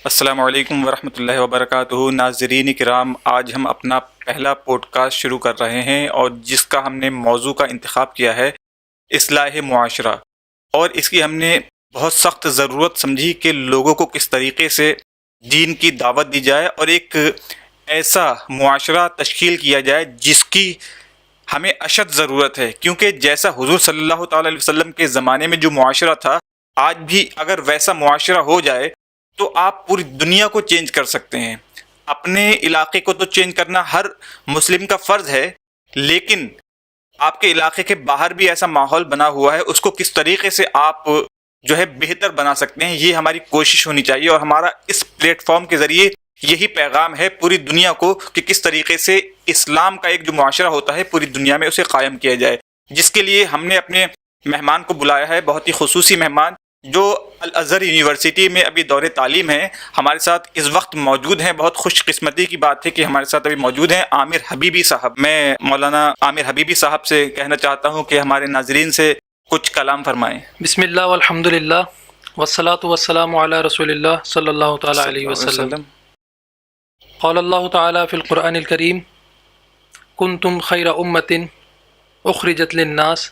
السلام علیکم ورحمۃ اللہ وبرکاتہ۔ ناظرین کرام، آج ہم اپنا پہلا پوڈ کاسٹ شروع کر رہے ہیں اور جس کا ہم نے موضوع کا انتخاب کیا ہے اصلاح معاشرہ، اور اس کی ہم نے بہت سخت ضرورت سمجھی کہ لوگوں کو کس طریقے سے دین کی دعوت دی جائے اور ایک ایسا معاشرہ تشکیل کیا جائے جس کی ہمیں اشد ضرورت ہے، کیونکہ جیسا حضور صلی اللہ تعالی علیہ وسلم کے زمانے میں جو معاشرہ تھا، آج بھی اگر ویسا معاشرہ ہو جائے تو آپ پوری دنیا کو چینج کر سکتے ہیں۔ اپنے علاقے کو تو چینج کرنا ہر مسلم کا فرض ہے، لیکن آپ کے علاقے کے باہر بھی ایسا ماحول بنا ہوا ہے، اس کو کس طریقے سے آپ بہتر بنا سکتے ہیں، یہ ہماری کوشش ہونی چاہیے۔ اور ہمارا اس پلیٹ فارم کے ذریعے یہی پیغام ہے پوری دنیا کو کہ کس طریقے سے اسلام کا ایک جو معاشرہ ہوتا ہے پوری دنیا میں اسے قائم کیا جائے، جس کے لیے ہم نے اپنے مہمان کو بلایا ہے، بہت ہی خصوصی مہمان جو الازہر یونیورسٹی میں ابھی دور تعلیم ہے، ہمارے ساتھ اس وقت موجود ہیں۔ بہت خوش قسمتی کی بات ہے کہ ہمارے ساتھ ابھی موجود ہیں عامر حبیبی صاحب۔ میں مولانا عامر حبیبی صاحب سے کہنا چاہتا ہوں کہ ہمارے ناظرین سے کچھ کلام فرمائیں۔ بسم اللہ والحمد للہ والصلاة والسلام علی رسول اللہ صلی اللہ تعالی علیہ وسلم۔ قال اللہ تعالی فی القرآن الکریم کنتم خیر امۃ اخرجت للناس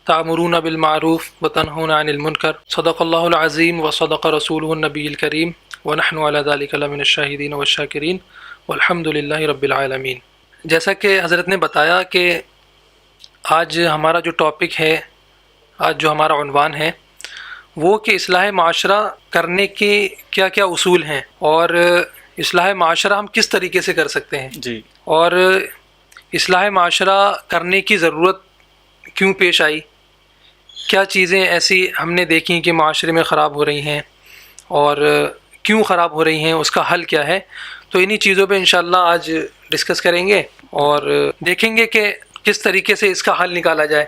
تعمرون بالمعروف وتنہون عن المنکر صدق اللہ العظیم وصدق رسولہ النبی الکریم ونحن علی ذلک لمن الشاہدین والشاکرین والحمد للہ رب العالمین۔ جیسا کہ حضرت نے بتایا کہ آج ہمارا جو ٹاپک ہے، آج جو ہمارا عنوان ہے وہ کہ اصلاح معاشرہ کرنے کے کیا کیا اصول ہیں اور اصلاح معاشرہ ہم کس طریقے سے کر سکتے ہیں جی، اور اصلاح معاشرہ کرنے کی ضرورت کیوں پیش آئی، کیا چیزیں ایسی ہم نے دیکھی کہ معاشرے میں خراب ہو رہی ہیں اور کیوں خراب ہو رہی ہیں، اس کا حل کیا ہے۔ تو انہی چیزوں پہ انشاءاللہ آج ڈسکس کریں گے اور دیکھیں گے کہ کس طریقے سے اس کا حل نکالا جائے۔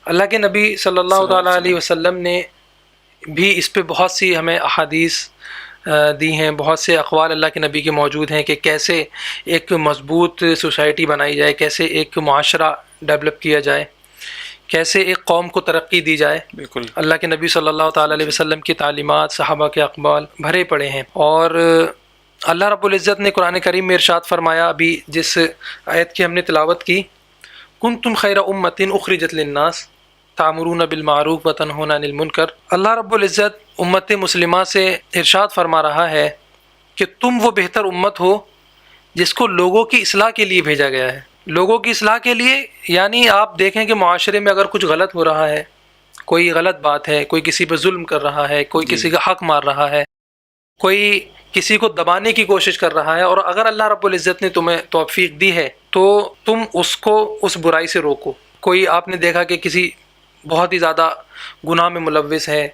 اللہ کے نبی صلی اللہ تعالیٰ علیہ وسلم نے بھی اس پہ بہت سی ہمیں احادیث دی ہیں، بہت سے اقوال اللہ کے نبی کے موجود ہیں کہ کیسے ایک مضبوط سوسائٹی بنائی جائے، کیسے ایک معاشرہ ڈیولپ کیا جائے، کیسے ایک قوم کو ترقی دی جائے۔ بالکل اللہ کے نبی صلی اللہ تعالیٰ علیہ وسلم کی تعلیمات، صحابہ کے اقوال بھرے پڑے ہیں۔ اور اللہ رب العزت نے قرآن کریم میں ارشاد فرمایا، ابھی جس آیت کی ہم نے تلاوت کی، کنتم خیر امۃ اخرجت للناس تعمرون بالمعروف وتنہون عن المنکر۔ اللہ رب العزت امت مسلمہ سے ارشاد فرما رہا ہے کہ تم وہ بہتر امت ہو جس کو لوگوں کی اصلاح کے لیے بھیجا گیا ہے۔ لوگوں کی اصلاح کے لیے یعنی آپ دیکھیں کہ معاشرے میں اگر کچھ غلط ہو رہا ہے، کوئی غلط بات ہے، کوئی کسی پہ ظلم کر رہا ہے، کوئی کسی کا حق مار رہا ہے، کوئی کسی کو دبانے کی کوشش کر رہا ہے، اور اگر اللہ رب العزت نے تمہیں توفیق دی ہے تو تم اس کو اس برائی سے روکو۔ کوئی آپ نے دیکھا کہ کسی بہت ہی زیادہ گناہ میں ملوث ہے،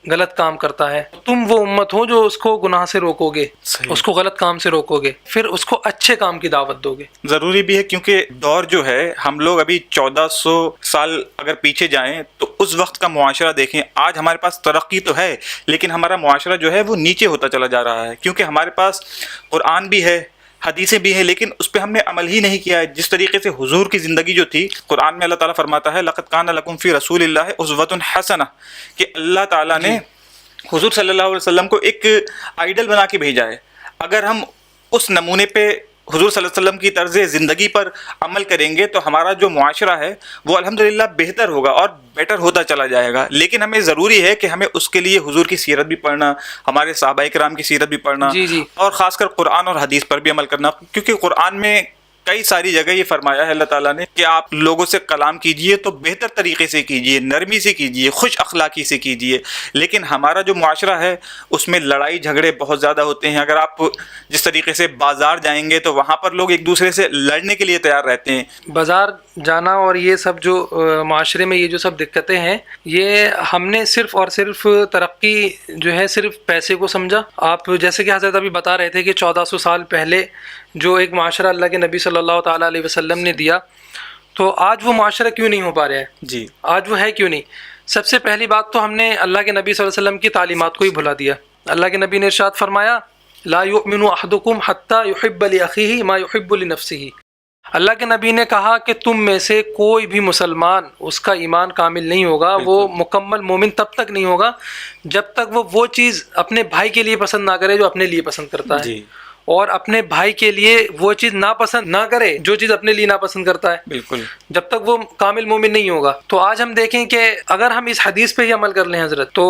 غلط کام کرتا ہے، تم وہ امت ہو جو اس کو گناہ سے روکو گے، اس کو غلط کام سے روکو گے، پھر اس کو اچھے کام کی دعوت دو گے۔ ضروری بھی ہے، کیونکہ دور جو ہے، ہم لوگ ابھی 1400 سال اگر پیچھے جائیں تو اس وقت کا معاشرہ دیکھیں۔ آج ہمارے پاس ترقی تو ہے لیکن ہمارا معاشرہ جو ہے وہ نیچے ہوتا چلا جا رہا ہے، کیونکہ ہمارے پاس قرآن بھی ہے، حدیثیں بھی ہیں، لیکن اس پہ ہم نے عمل ہی نہیں کیا ہے۔ جس طریقے سے حضور کی زندگی جو تھی، قرآن میں اللہ تعالیٰ فرماتا ہے لَقَدْ كَانَ لَكُمْ فِي رَسُولِ اللَّهِ أُسْوَةٌ حَسَنَةٌ، کہ اللہ تعالیٰ نے حضور صلی اللہ علیہ وسلم کو ایک آئیڈل بنا کے بھیجا ہے۔ اگر ہم اس نمونے پہ حضور صلی اللہ علیہ وسلم کی طرز زندگی پر عمل کریں گے تو ہمارا جو معاشرہ ہے وہ الحمدللہ بہتر ہوگا اور بیٹر ہوتا چلا جائے گا۔ لیکن ہمیں ضروری ہے کہ ہمیں اس کے لیے حضور کی سیرت بھی پڑھنا، ہمارے صحابہ کرام کی سیرت بھی پڑھنا، اور خاص کر قرآن اور حدیث پر بھی عمل کرنا، کیونکہ قرآن میں کئی ساری جگہ یہ فرمایا ہے اللہ تعالیٰ نے کہ آپ لوگوں سے کلام کیجئے تو بہتر طریقے سے کیجئے، نرمی سے کیجئے، خوش اخلاقی سے کیجئے۔ لیکن ہمارا جو معاشرہ ہے اس میں لڑائی جھگڑے بہت زیادہ ہوتے ہیں۔ اگر آپ جس طریقے سے بازار جائیں گے تو وہاں پر لوگ ایک دوسرے سے لڑنے کے لیے تیار رہتے ہیں۔ بازار جانا اور یہ سب جو معاشرے میں یہ جو سب دقتیں ہیں، یہ ہم نے صرف اور صرف ترقی جو ہے صرف پیسے کو سمجھا۔ آپ جیسے کہ حضرت ابھی بتا رہے تھے کہ 1400 سال پہلے جو ایک معاشرہ اللہ کے نبی صلی اللہ تعالیٰ علیہ وسلم نے دیا، تو آج وہ معاشرہ کیوں نہیں ہو پا رہا ہے؟ جی، آج وہ ہے کیوں نہیں؟ سب سے پہلی بات تو ہم نے اللہ کے نبی صلی اللہ علیہ وسلم کی تعلیمات کو ہی بھلا دیا۔ اللہ کے نبی نے ارشاد فرمایا لا یؤمن احدکم حتی یحب لاخیہ ما یحب لنفسہ، اللہ کے نبی نے کہا کہ تم میں سے کوئی بھی مسلمان اس کا ایمان کامل نہیں ہوگا، وہ مکمل مومن تب تک نہیں ہوگا جب تک وہ چیز اپنے بھائی کے لیے پسند نہ کرے جو اپنے لیے پسند کرتا ہے، اور اپنے بھائی کے لیے وہ چیز ناپسند نہ کرے جو چیز اپنے لیے ناپسند کرتا ہے، بالکل، جب تک وہ کامل مومن نہیں ہوگا۔ تو آج ہم دیکھیں کہ اگر ہم اس حدیث پہ ہی عمل کر لیں حضرت، تو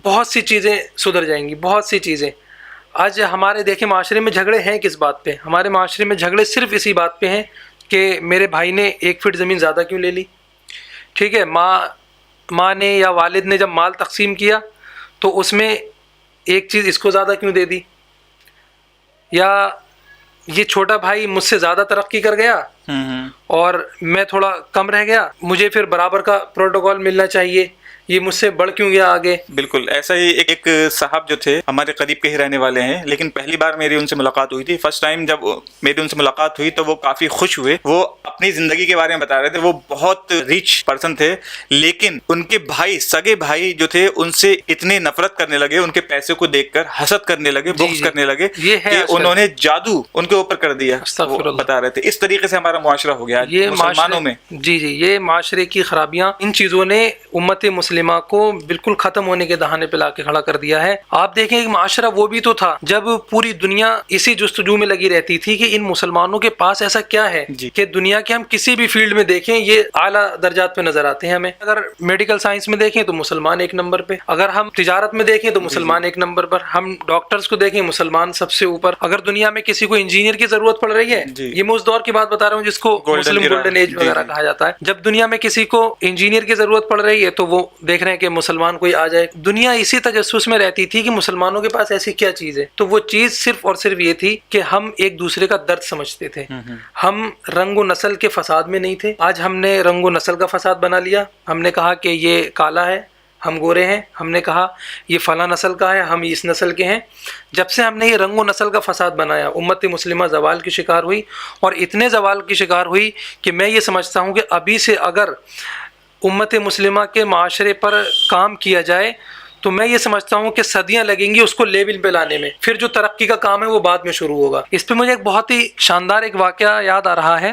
بہت سی چیزیں سدھر جائیں گی، بہت سی چیزیں۔ آج ہمارے دیکھیں معاشرے میں جھگڑے ہیں کس بات پہ؟ ہمارے معاشرے میں جھگڑے صرف اسی بات پہ ہیں کہ میرے بھائی نے 1 فٹ زمین زیادہ کیوں لے لی، ٹھیک ہے، ماں نے یا والد نے جب مال تقسیم کیا تو اس میں ایک چیز اس کو زیادہ کیوں دے دی، یا یہ چھوٹا بھائی مجھ سے زیادہ ترقی کر گیا اور میں تھوڑا کم رہ گیا، مجھے پھر برابر کا پروٹوکول ملنا چاہیے، یہ مجھ سے بڑھ کیوں گیا آگے۔ بالکل ایسا ہی ایک صاحب جو تھے ہمارے قریب کے ہی رہنے والے ہیں، لیکن پہلی بار میری ان سے ملاقات ہوئی تھی، فرسٹ ٹائم جب میری ان سے ملاقات ہوئی تو وہ کافی خوش ہوئے، وہ اپنی زندگی کے بارے میں بتا رہے تھے، وہ بہت ریچ پرسن تھے، لیکن ان کے بھائی، سگے بھائی جو تھے ان سے اتنے نفرت کرنے لگے، ان کے پیسے کو دیکھ کر حسد کرنے لگے، بغض کرنے لگے کہ انہوں نے جادو ان کے اوپر کر دیا، بتا رہے تھے۔ اس طریقے سے ہمارا معاشرہ ہو گیا مسلمانوں میں۔ جی یہ معاشرے کی خرابیاں، ان چیزوں نے امت مسلمہ کو بالکل ختم ہونے کے دہانے پہ لا کے کھڑا کر دیا ہے۔ آپ دیکھیں ایک معاشرہ وہ بھی تو تھا جب پوری دنیا اسی جستجو میں لگی رہتی تھی کہ ان مسلمانوں کے پاس ایسا کیا ہے کہ دنیا کے ہم کسی بھی فیلڈ میں دیکھیں یہ اعلیٰ درجات پہ نظر آتے ہیں ہمیں۔ اگر میڈیکل سائنس میں دیکھیں تو مسلمان 1 نمبر پہ، اگر ہم تجارت میں دیکھیں تو مسلمان 1 نمبر پر، ہم ڈاکٹرز کو دیکھیں مسلمان سب سے اوپر۔ اگر دنیا میں کسی کو انجینئر کی ضرورت پڑ رہی ہے، یہ میں اس دور کی بات بتا رہا ہوں جس کو مسلم گولڈن ایج وغیرہ کہا جاتا ہے، جب دنیا میں کسی کو انجینئر کی ضرورت پڑ رہی ہے تو وہ دیکھ رہے ہیں کہ مسلمان کوئی آ جائے۔ دنیا اسی تجسس میں رہتی تھی کہ مسلمانوں کے پاس ایسی کیا چیز ہے، تو وہ چیز صرف اور صرف یہ تھی کہ ہم ایک دوسرے کا درد سمجھتے تھے، ہم رنگ و نسل کے فساد میں نہیں تھے۔ آج ہم نے رنگ و نسل کا فساد بنا لیا، ہم نے کہا کہ یہ کالا ہے ہم گورے ہیں، ہم نے کہا یہ فلاں نسل کا ہے ہم اس نسل کے ہیں۔ جب سے ہم نے یہ رنگ و نسل کا فساد بنایا، امت مسلمہ زوال کی شکار ہوئی، اور اتنے زوال کی شکار ہوئی کہ میں یہ سمجھتا ہوں کہ ابھی سے اگر امت مسلمہ کے معاشرے پر کام کیا جائے تو میں یہ سمجھتا ہوں کہ صدیاں لگیں گی اس کو لیول پہ لانے میں، پھر جو ترقی کا کام ہے وہ بعد میں شروع ہوگا۔ اس پہ مجھے ایک بہت ہی شاندار ایک واقعہ یاد آ رہا ہے۔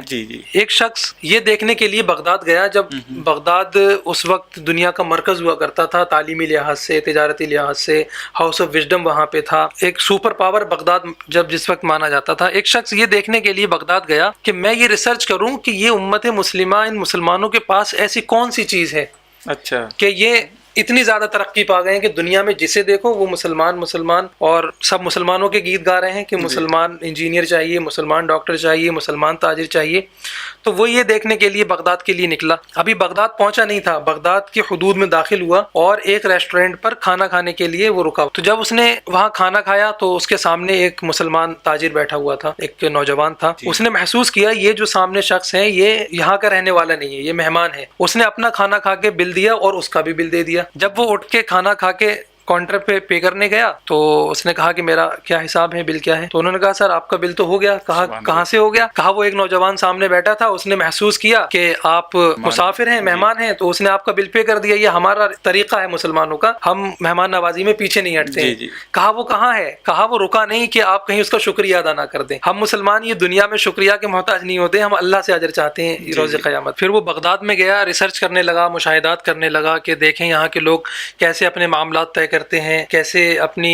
ایک شخص یہ دیکھنے کے لیے بغداد گیا، جب بغداد اس وقت دنیا کا مرکز ہوا کرتا تھا، تعلیمی لحاظ سے، تجارتی لحاظ سے، ہاؤس آف وزڈم وہاں پہ تھا، ایک سپر پاور بغداد جس وقت مانا جاتا تھا۔ ایک شخص یہ دیکھنے کے لیے بغداد گیا کہ میں یہ ریسرچ کروں کہ یہ امت مسلمہ، ان مسلمانوں کے پاس ایسی کون سی چیز ہے کہ یہ اتنی زیادہ ترقی پا گئے ہیں کہ دنیا میں جسے دیکھو وہ مسلمان، اور سب مسلمانوں کے گیت گا رہے ہیں کہ مسلمان انجینئر چاہیے، مسلمان ڈاکٹر چاہیے، مسلمان تاجر چاہیے۔ تو وہ یہ دیکھنے کے لیے بغداد کے لیے نکلا، ابھی بغداد پہنچا نہیں تھا، بغداد کی حدود میں داخل ہوا اور ایک ریسٹورینٹ پر کھانا کھانے کے لیے وہ رکا۔ تو جب اس نے وہاں کھانا کھایا تو اس کے سامنے ایک مسلمان تاجر بیٹھا ہوا تھا، ایک نوجوان تھا۔ اس نے محسوس کیا یہ جو سامنے شخص ہے یہ یہاں کا رہنے والا نہیں ہے، یہ مہمان ہے۔ اس نے اپنا کھانا کھا کے بل دیا اور اس کا بھی بل دے دیا۔ جب وہ اٹھ کے کھانا کھا کے کاؤنٹر پہ کرنے گیا تو اس نے کہا کہ میرا کیا حساب ہے، بل کیا ہے؟ تو انہوں نے کہا سر آپ کا بل تو ہو گیا۔ کہا کہاں سے ہو گیا؟ کہا وہ ایک نوجوان سامنے بیٹھا تھا، اس نے محسوس کیا کہ آپ مسافر ہیں، مہمان ہیں، تو اس نے آپ کا بل پے کر دیا۔ یہ ہمارا طریقہ ہے مسلمانوں کا، ہم مہمان نوازی میں پیچھے نہیں ہٹتے ہیں۔ کہا وہ کہاں ہے؟ کہا وہ رکا نہیں کہ آپ کہیں اس کا شکریہ ادا نہ کر دیں۔ ہم مسلمان یہ دنیا میں شکریہ کے محتاج نہیں ہوتے، ہم اللہ سے اجر چاہتے ہیں روز قیامت۔ پھر وہ بغداد میں گیا، ریسرچ کرنے لگا، مشاہدات کرنے لگا کہ دیکھیں یہاں کے لوگ کیسے اپنے معاملات طے کرتے ہیں، کیسے اپنی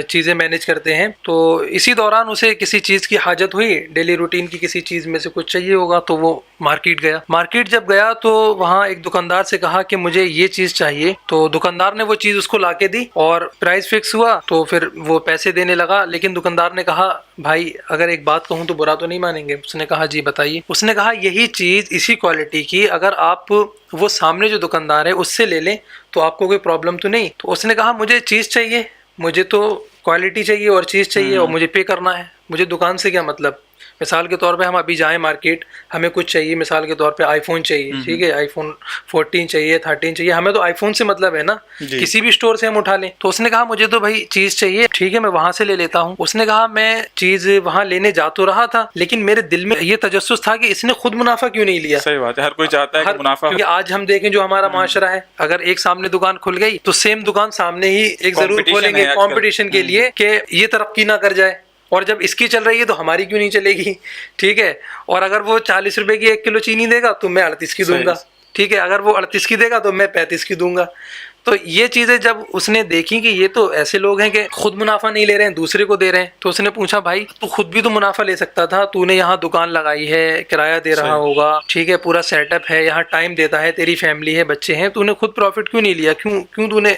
چیزیں مینیج کرتے ہیں۔ تو اسی دوران اسے کسی چیز کی حاجت ہوئی، ڈیلی روٹین کی کسی چیز میں سے کچھ چاہیے ہوگا، تو وہ مارکیٹ گیا۔ مارکیٹ جب گیا تو وہاں ایک دکاندار سے کہا کہ مجھے یہ چیز چاہیے، تو دکاندار نے وہ چیز اس کو لا کے دی اور پرائز فکس ہوا، تو پھر وہ پیسے دینے لگا۔ لیکن دکاندار نے کہا بھائی اگر ایک بات کہوں تو برا تو نہیں مانیں گے؟ اس نے کہا جی بتائیے۔ اس نے کہا یہی چیز اسی کوالٹی کی اگر آپ وہ سامنے جو دکاندار ہے اس سے لے لیں تو آپ کو کوئی پرابلم تو نہیں؟ تو اس نے کہا مجھے چیز چاہیے، مجھے تو کوالٹی چاہیے اور چیز چاہیے اور مجھے پے کرنا ہے، مجھے دکان سے کیا مطلب۔ مثال کے طور پہ ہم ابھی جائیں مارکیٹ، ہمیں کچھ چاہیے، مثال کے طور پہ آئی فون چاہیے، ٹھیک ہے، آئی فون 14 چاہیے، 13 چاہیے، ہمیں تو آئی فون سے مطلب ہے نا، کسی بھی اسٹور سے ہم اٹھا لیں۔ تو اس نے کہا مجھے تو بھائی چیز چاہیے، ٹھیک ہے میں وہاں سے لے لیتا ہوں۔ اس نے کہا میں چیز وہاں لینے جا تو رہا تھا لیکن میرے دل میں یہ تجسس تھا کہ اس نے خود منافع کیوں نہیں لیا۔ صحیح بات ہے، ہر کوئی چاہتا ہے کہ منافع، کیونکہ آج ہم دیکھیں جو ہمارا معاشرہ ہے، اگر ایک سامنے دکان کھل گئی تو سیم دکان سامنے ہی ایک ضرور کھولیں گے کمپٹیشن کے لیے کہ یہ ترقی نہ کر جائے، اور جب اس کی چل رہی ہے تو ہماری کیوں نہیں چلے گی؟ ٹھیک ہے. اور اگر وہ 40 روپے کی 1 کلو چینی دے گا تو میں 38 کی دوں گا. ٹھیک ہے. اگر وہ 38 کی دے گا تو میں 35 کی دوں گا. تو یہ چیزیں جب اس نے دیکھی کہ یہ تو ایسے لوگ ہیں کہ خود منافع نہیں لے رہے ہیں، دوسرے کو دے رہے ہیں، تو اس نے پوچھا بھائی تو خود بھی تو منافع لے سکتا تھا، تو نے یہاں دکان لگائی ہے، کرایہ دے رہا ہوگا، ٹھیک ہے، پورا سیٹ اپ ہے، یہاں ٹائم دیتا ہے، تیری فیملی ہے، بچے ہیں، تو نے خود پروفٹ کیوں نہیں لیا؟ کیوں تو نے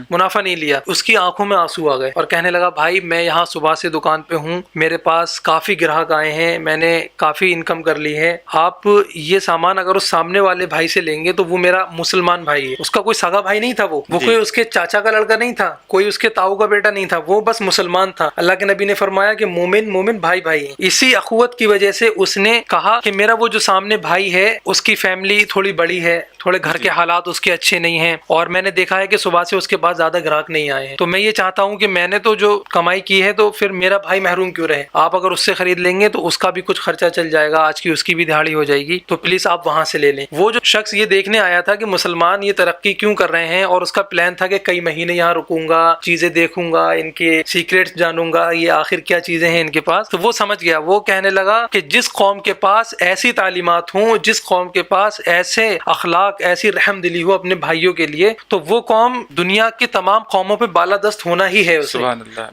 منافع نہیں لیا؟ اس کی آنکھوں میں آنسو آ گئے اور کہنے لگا بھائی میں یہاں صبح سے دکان پہ ہوں، میرے پاس کافی گراہک آئے ہیں، میں نے کافی انکم کر لی ہے، آپ یہ سامان اگر اس سامنے والے بھائی سے لیں گے تو وہ میرا مسلمان بھائی ہے، اس کا کوئی سگا بھائی نہیں تھا، وہ کوئی اس کے چاچا کا لڑکا نہیں تھا، کوئی اس کے تاؤ کا بیٹا نہیں تھا، وہ بس مسلمان تھا. اللہ کے نبی نے فرمایا کہ مومن بھائی بھائی ہیں. اسی اخوت کی وجہ سے اس نے کہا کہ میرا وہ جو سامنے بھائی ہے اس کی فیملی تھوڑی بڑی ہے، تھوڑے گھر کے حالات اس کے اچھے نہیں ہیں، اور میں نے دیکھا ہے کہ صبح سے اس کے بعد زیادہ گراہک نہیں آئے ہیں، تو میں یہ چاہتا ہوں کہ میں نے تو جو کمائی کی ہے تو پھر میرا بھائی محروم کیوں رہے؟ آپ اگر اس سے خرید لیں گے تو اس کا بھی کچھ خرچہ چل جائے گا، آج کی اس کی بھی دہاڑی ہو جائے گی، تو پلیز آپ وہاں سے لے لیں. وہ جو شخص یہ دیکھنے آیا تھا کہ مسلمان یہ ترقی کیوں کر رہے ہیں، اور اس کا پلان تھا کہ کئی مہینے یہاں رکوں گا، چیزیں دیکھوں گا، ان کے سیکریٹس جانوں گا، یہ آخر کیا چیزیں ہیں ان کے پاس، تو وہ سمجھ گیا. وہ کہنے لگا کہ جس قوم کے پاس ایسی تعلیمات ہوں، جس قوم کے پاس ایسے اخلاق، ایسی رحم دلی ہو اپنے بھائیوں کے لیے، تو وہ قوم دنیا کی تمام قوموں پہ بالادست ہونا ہی ہے. اسے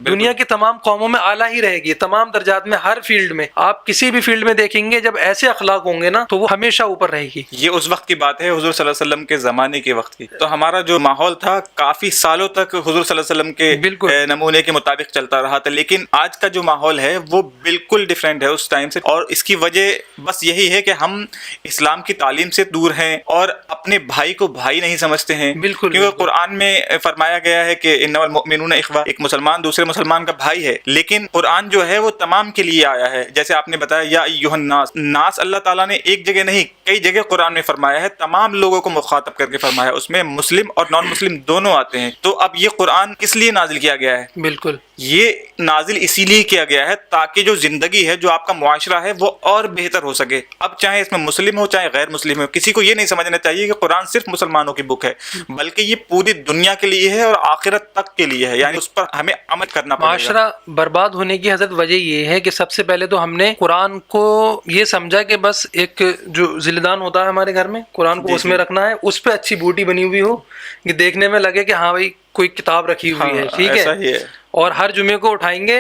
دنیا کی تمام قوموں میں اعلیٰ ہی رہے گی، تمام درجات میں، ہر فیلڈ میں. آپ کسی بھی فیلڈ میں دیکھیں گے جب ایسے اخلاق ہوں گے نا تو وہ ہمیشہ اوپر رہے گی. یہ اس وقت کی بات ہے، حضور صلی اللہ علیہ وسلم کے زمانے کے وقت کی. تو ہمارا جو ماحول تھا کافی سالوں تک حضور صلی اللہ علیہ وسلم کے نمونے کے مطابق چلتا رہا تھا، لیکن آج کا جو ماحول ہے وہ بالکل ڈیفرنٹ ہے اس ٹائم سے، اور اس کی وجہ بس یہی ہے کہ ہم اسلام کی تعلیم سے دور ہیں اور اپنے بھائی کو بھائی نہیں سمجھتے ہیں. کیونکہ قرآن میں فرمایا گیا ہے کہ انما المؤمنون اخوہ، ایک مسلمان دوسرے مسلمان کا بھائی ہے، لیکن قرآن جو ہے وہ تمام کے لیے آیا ہے. جیسے آپ نے بتایا یا ایھا الناس، ناس اللہ تعالیٰ نے ایک جگہ نہیں کئی جگہ قرآن میں فرمایا ہے، تمام لوگوں کو مخاطب کر کے فرمایا، اس میں مسلم اور نان مسلم دونوں آتے ہیں. تو اب یہ قرآن کس لیے نازل کیا گیا ہے؟ بالکل یہ نازل اسی لیے کیا گیا ہے تاکہ جو زندگی ہے، جو آپ کا معاشرہ ہے، وہ اور بہتر ہو سکے. اب چاہے اس میں مسلم ہو چاہے غیر مسلم ہو، کسی کو یہ نہیں سمجھنا چاہیے کہ قرآن صرف مسلمانوں کی بک ہے، بلکہ یہ پوری دنیا کے لیے ہے اور آخرت تک کے لیے ہے، یعنی اس پر ہمیں عمل کرنا پڑے گا. معاشرہ برباد ہونے کی حضرت وجہ یہ ہے کہ سب سے پہلے تو ہم نے قرآن کو یہ سمجھا کہ بس ایک جو ذلدان ہوتا ہے ہمارے گھر میں، قرآن کو اس میں رکھنا ہے، اس پہ اچھی بوٹی بنی ہوئی ہو کہ دیکھنے میں لگے کہ ہاں بھائی کوئی کتاب رکھی ہوئی ہے، ٹھیک ہے، اور ہر جمعے کو اٹھائیں گے